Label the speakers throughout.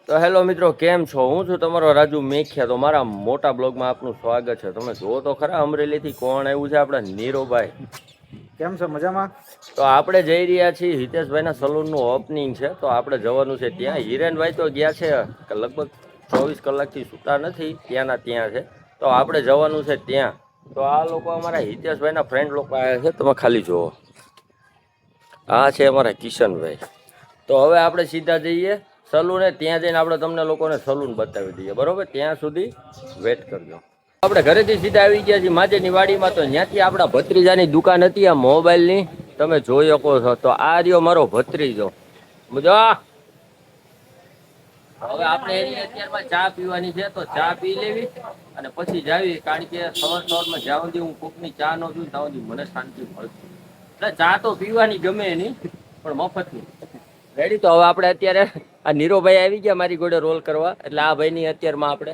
Speaker 1: તો હેલો મિત્રો, કેમ છો? હું છું તમારો રાજુ મેખિયા. તો મારા મોટા બ્લોગમાં આપનું સ્વાગત છે. તમે જુઓ તો ખરા, અમરેલીથી કોણ આવ્યું છે? આપણા નીરોભાઈ.
Speaker 2: કેમ છો? મજામાં?
Speaker 1: તો આપણે જઈ રહ્યા છીએ હિતેશભાઈના સલૂનનું ઓપનિંગ છે, તો આપણે જવાનું છે ત્યાં. હિરેનભાઈ તો ગયા છે લગભગ 24 કલાકથી છૂટા નથી, ત્યાંના ત્યાં છે. તો આપણે જવાનું છે ત્યાં. તો આ લોકો અમારા હિતેશભાઈના ફ્રેન્ડ લોકો આવ્યા છે, તમે ખાલી જુઓ. આ છે અમારા કિશનભાઈ. તો હવે આપણે સીધા જઈએ સલૂને. ત્યાં જઈને આપણે તમને લોકોને સલૂન બતાવી દઈએ, બરોબર? ત્યાં સુધી વેટ કરજો. આપણે ઘરેથી સીધા આવી ગયા છીએ માજેની વાડીમાં. તો ત્યાંથી આપણા ભત્રીજાની દુકાન હતી આ મોબાઈલની, તમે જોઈ શકો છો. તો આ રહ્યો મારો ભત્રીજો. સમજો. હવે આપણે એની અત્યારમાં ચા પીવાની છે, તો ચા પી લેવી અને પછી જાવી. કારણ કે સવારમાં જ્યાં સુધી હું કોકની ચા ન પીઉં ત્યાં સુધી મને શાંતિ મળતી. એટલે ચા તો પીવાની ગમે નહીં, પણ મફતની. રેડી? તો હવે આપણે અત્યારે આ નીરોભાઈ આવી ગયા મારી જોડે રોલ કરવા, એટલે આ ભાઈની અત્યારમાં આપણે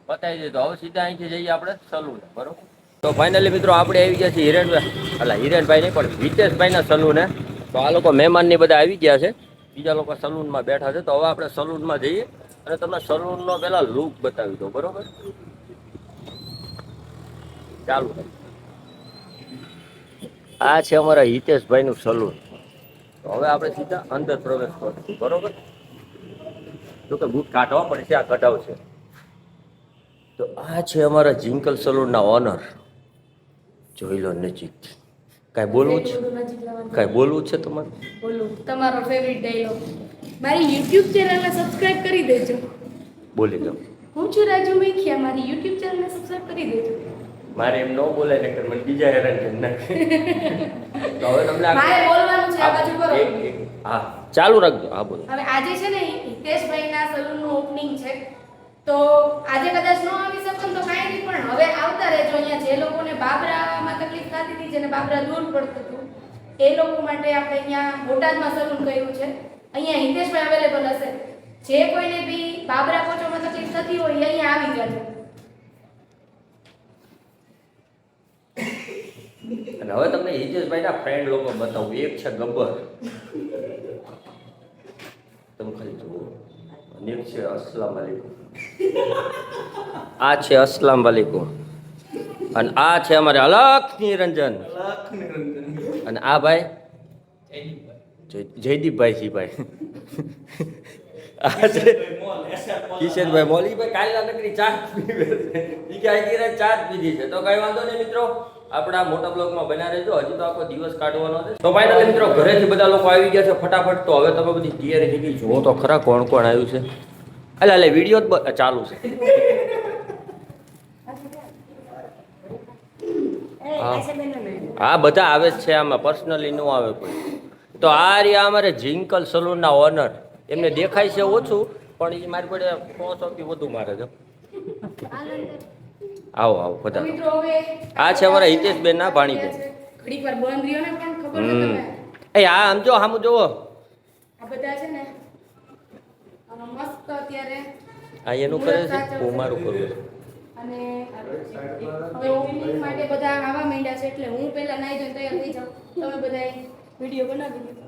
Speaker 1: બતાવી દઈએ. તો હવે સીધા અહીંથી જઈએ આપણે સલૂન, બરોબર? તો ફાઇનલી મિત્રો આપણે આવી ગયા છીએ હિરેનભાઈ, એટલે હિરેનભાઈ નહીં પણ હિતેશભાઈના સલૂને. તો આ લોકો મહેમાનની બધા આવી ગયા છે, બીજા લોકો સલૂનમાં બેઠા છે. તો હવે આપણે સલૂનમાં જઈએ અને તમને સલૂનનો પહેલા લુક બતાવી દો, બરોબર? ચાલુ. આ છે અમારા હિતેશભાઈનું સલૂન. તો હવે આપણે સીધા અંદર પ્રવેશ કરશું, બરોબર? જો કે બૂટ કાઢવા પડશે, આ કઢાવશે. તો આ છે અમારા જિંકલ સલૂનના ઓનર. જોઈ લો નજીકથી. કાંઈ બોલવું છે? કાંઈ બોલવું છે તમારે?
Speaker 3: બોલું તમારો ફેવરિટ ડાયલોગ. મારી YouTube ચેનલને સબસ્ક્રાઇબ કરી દેજો.
Speaker 1: બોલી દો.
Speaker 3: હું છું રાજુ મેખિયા, મારી YouTube ચેનલને સબસ્ક્રાઇબ કરી દેજો.
Speaker 1: મારે એમ ન બોલાય ને, મને બીજા હેરાન કરી નાખે. તો હવે તમને
Speaker 3: મારે બોલવાનું છે, આ બાજુ કરો.
Speaker 1: હા, ચાલુ રાખજો. હા, બોલો.
Speaker 3: હવે આજે છે ને હિતેશભાઈના સલૂનનું ઓપનિંગ છે, તો આજે કદાચ ન આવી શકો તો કાંઈ નહીં, પણ હવે આવતા રહેજો. અહીંયા જે લોકોને બાબરામાં તકલીફ થતી હતી, જેને બાબરા દૂર પડતું હતું, એ લોકો માટે આપણે અહીંયા બોટાદમાં સલૂન કર્યું છે. અહીંયા હિતેશભાઈ અવેલેબલ હશે. જે કોઈને બી બાબરા પોચોમાં તકલીફ થતી હોય એ અહીંયા આવી જજો.
Speaker 1: અને હવે તમને હિતેશભાઈના ફ્રેન્ડ લોકો બતાવું. એક છે ગબ્બર, તમે ખાલી જુઓ. અને એક છે અસલામ વાલેકુમ. આ છે અસલામ વાલેકુમ. અને આ છે અમારે અલખ નિરંજન. અને આ ભાઈ જયદીપભાઈ સિંહભાઈ. આ છે કિશનભાઈ મોલીભાઈ. કાલના નકરી ચા પીવે છે, ચા પીધી છે. તો કઈ વાંધો નહીં મિત્રો, આપણા મોટા બ્લોગમાં બન્યા રહેજો. હજી તો આખો દિવસ કાઢવાનો છે. તો ફાઇનલી મિત્રો ઘરેથી બધા લોકો આવી ગયા છે ફટાફટ. તો હવે તમે બધી તૈયારી થઈ ગઈ. જુઓ તો ખરા કોણ કોણ આવ્યું છે. એટલે વિડીયો ચાલુ છે. હા, બધા આવે જ છે આમાં, પર્સનલી ન આવે કોઈ. તો આ રહ્યા અમારે જિંકલ સલૂનના ઓનર. એમને દેખાય છે ઓછું, પણ એ મારી પડે 100 થી વધુ મારે છે. આવો આવો બધા. આ છે અમારા હિતેશબેન ના ભાણીબેન.
Speaker 3: ઘડીક વાર બંધ રહ્યો ને, પણ ખબર ન તમને.
Speaker 1: એ આ આમ જો, આમ જોવો.
Speaker 3: આ બધા છે ને મસ્ત અત્યારે
Speaker 1: આ એનું કરે છે, હું મારું કરું છું.
Speaker 3: અને હવે ઓપનિંગ માટે બધા આવા માંડ્યા છે, એટલે હું પહેલા નાઈ ધોઈને તૈયાર થઈ જાઉં. તમે બધા વિડીયો બનાવી દો.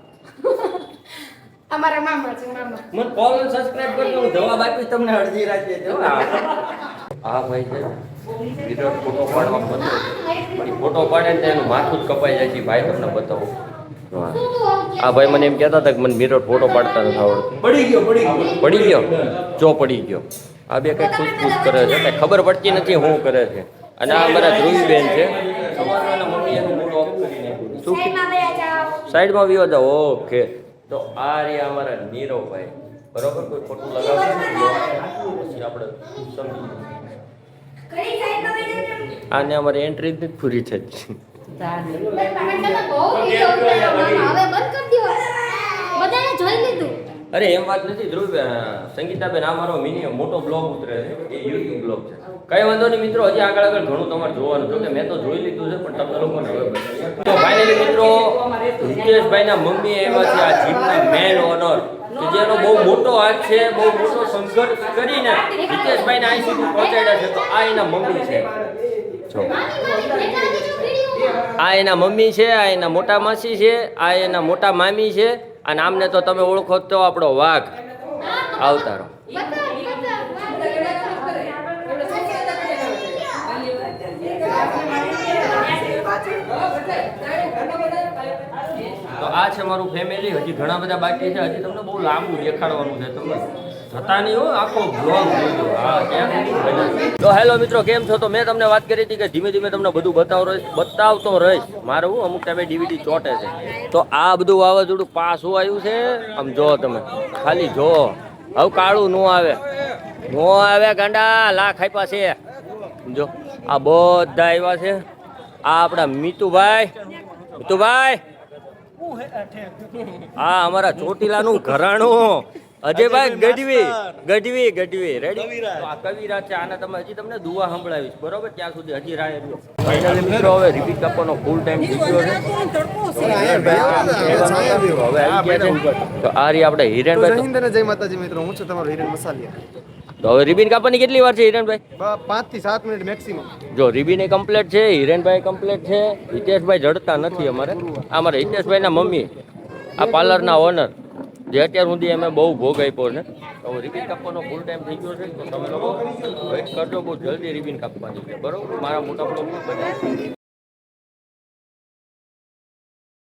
Speaker 3: અમારા મામા છે, મામા.
Speaker 1: મને ફોલો અને સબસ્ક્રાઇબ કરજો. હું જવાબ આપીશ તમને અડધી રાતે. જો આ ભાઈ છે વિરાટ ફોટો પાડવા બતાવો, પણ ફોટો પાડે ને એનું માથું જ કપાઈ જાય છે. ભાઈ તમને બતાવો. આ ભાઈ મને એમ કહેતા હતા કે મને મિરર ફોટો પાડતા નથી આવડતું. પડી ગયો જો પડી ગયો. આ બે કઈ ખુશખુશ કરે છે, કઈ ખબર પડતી નથી શું કરે છે. અને આ અમારા ધ્રુવીબેન છે. મમ્મી એનું મૂડ ઓફ કરી નાખ્યું. શું સાઈડમાં વિયો જાવ? ઓકે. તો આ રહ્યા અમારા નીરવભાઈ, બરોબર? કોઈ ખોટું લગાવશે પછી આપણે સમજી. આને અમારી એન્ટ્રી જ પૂરી થઈ છે. અરે એમ વાત નથી ધ્રુવબેન, સંગીતાબેન. આ મારો મોટો બ્લોગ ઉતરે છે, એ યુટ્યુબ બ્લોગ છે. કઈ વાંધો નહીં મિત્રો, હજી આગળ ઘણું તમારે જોવાનું છે. કે મેં તો જોઈ લીધું છે, પણ તમને લોકોને હવે બતાવીએ. તો ફાઇનલી મિત્રો હિતેશભાઈના મમ્મી એવા છે આ જીપના મેન ઓનર, કે જેનો બહુ મોટો હાથ છે, બહુ મોટો સંઘર્ષ કરીને હિતેશભાઈને અહીં સુધી પહોંચાડ્યા છે. તો આ એના મમ્મી છે. જો આ એના મમ્મી છે, આ એના મોટા માસી છે, આ એના મોટા મામી છે. અને આમને તો તમે ઓળખો તો આપણો વાઘ અવતારો. તો આ છે મારું ફેમિલી. હજી ઘણા બધા બાકી છે. હજી તમને બહુ લાંબુ દેખાડવાનું છે. તમે જતા નહીં હો, આખો બ્લોગ જોજો. હા, ત્યાં સુધી બને. તો હેલો મિત્રો, કેમ છો? તો મેં તમને વાત કરી હતી કે ધીમે ધીમે તમને બધું બતાવતો રહીશ. મારે હું અમુક ટાઈમે ડીવીડી ચોટે છે. તો આ બધું વાવાઝોડું પાછું આવ્યું છે. આમ જો તમે ખાલી જો, હવે કાળું નો આવે ગાંડા લાખ આપ્યા છે. જો આ બધા આવ્યા છે. આ આપણા મીતુભાઈ, આ અમારા ચોટીલાનું ઘરાણું અજયભાઈ ગઢવી રેડી. આ કવિરાજ છે. આને તમે હજી તમને દુઆ સંભળાવીશ, બરોબર? ત્યાં સુધી હજી રાય રહ્યો. ફાઇનલી મિત્રો હવે રિપીટ આપવાનો ફૂલ ટાઈમ થઈ ગયો છે. હવે આવી ગયા છે. તો આ રી આપણે હિરેનભાઈ.
Speaker 4: જય માતાજી મિત્રો, હું છું તમારો હિરેન મસાલિયા.
Speaker 1: તો હવે રિબિન કાપવાની કેટલી વાર છે હિરેનભાઈ?
Speaker 4: 5 થી 7 મિનિટ મેક્સિમમ.
Speaker 1: જો રિબિન એ કમ્પ્લીટ છે, હિરેનભાઈ કમ્પ્લીટ છે, હિતેશભાઈ જડતા નથી અમારે. અમારે હિતેશભાઈના મમ્મી, આ પાર્લરના ઓનર, જે અત્યાર સુધી અમે બહુ ભોગ આપ્યો છે. તો રિબિન કાપવાનો ફૂલ ટાઈમ થઈ ગયો છે. તો તમે લોકો વેઇટ કરજો, બહુ જલ્દી રિબિન કાપવાની છે, બરોબર? મારા મોટા બ્લોગ બને.